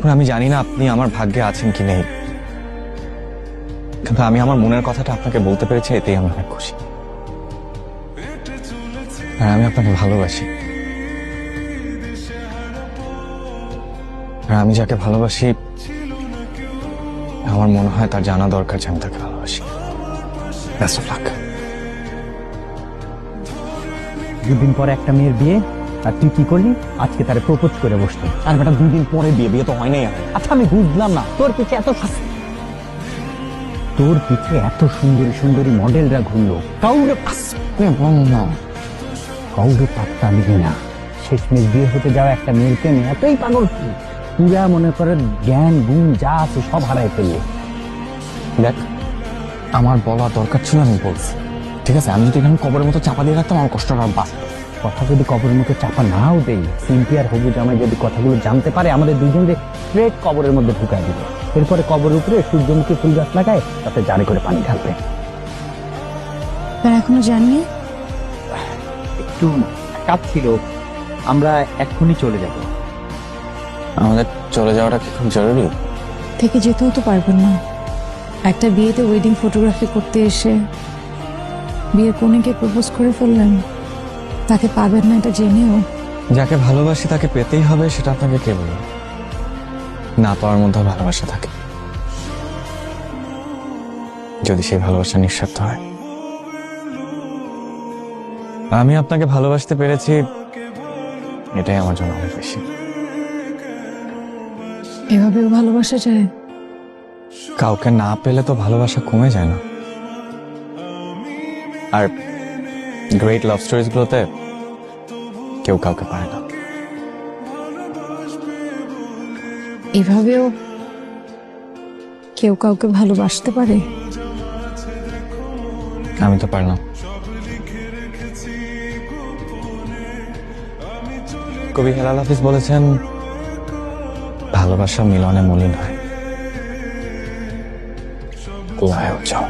তারপর আমি জানি না আপনি আমার ভাগ্যে আছেন কি নেই, কিন্তু আমি আমার মনের কথাটা আপনাকে বলতে পেরেছি, এতেই আমি অনেক খুশি। আর আমি আপনাকে ভালোবাসি, আর আমি যাকে ভালোবাসি আমার মনে হয় তার জানা দরকার যে আমি তাকে ভালোবাসি। Best of luck. দুদিন পরে একটা মেয়ের বিয়ে, আর তুই কি করলি? আজকে তারে প্রপোজ করে বসলি। আর বেটা 2 দিন পরে বিয়ে তো হয় নাই। আচ্ছা আমি বুঝলাম না, তোর পিছে এত সুন্দরী সুন্দরী মডেলরা ঘুরলো, কাউরে কাউরে পাত্তা দিবি না। শেষমেশ বিয়ে হতে যাওয়া একটা মেয়ের প্রেমে এতই পাগল কি, পুরা মনে করে জ্ঞান গুণ যা আছে সব হারাই ফেললি। দেখ, আমার বলা দরকার ছিল, আমি বলছি, ঠিক আছে? আমি যদি এখানে কবরের মতো চাপা দিয়ে রাখতাম আমার কষ্টটা আর বাঁচত। কথা যদি কবরের মতো চাপা নাও দেই, সিম্পিয়ার হবু জামাই যদি কথাগুলো জানতে পারে, আমাদের দুজনকে স্ট্রেট কবরের মধ্যে ঢুকাই দিবে। এরপরে কবরের উপরে সূর্যমুখী ফুল গাছ লাগায়, তাতে জারি করে পানি ঢালবে। এখনো জানিয়ে একটু কাজ ছিল, আমরা এক্ষুনি চলে যাব। আমাদের চলে যাওয়াটা কি খুব জরুরি? থেকে যেতেও তো পারবেন না। একটা বিয়েতে ওয়েডিং ফটোগ্রাফি করতে এসে বিয়ের কনেকে প্রপোজ করে ফেললেন, তাকে পাবেন না এটা জেনেও। যাকে ভালোবাসি তাকে পেতেই হবে, সেটা আপনাকে কে বলল? না পাওয়ার মধ্যে ভালোবাসা থাকে, যদি সেই ভালোবাসা নিঃস্বার্থ হয়। আমি আপনাকে ভালোবাসতে পেরেছি, এটাই আমার জন্য অনেক বেশি। এভাবেও ভালোবাসা যায়? কাউকে না পেলে তো ভালোবাসা কমে যায় না। আর গ্রেট লাভ স্টোরিজ গুলোতে কেউ কাউকে পায় না। এভাবেও কেউ কাউকে ভালোবাসতে পারে? আমি তো পারলাম। কবি হেলাল হাফিজ বলেছেন, ভালোবাসা মিলনে মলিন হয়, কুয়ায়ও যাও।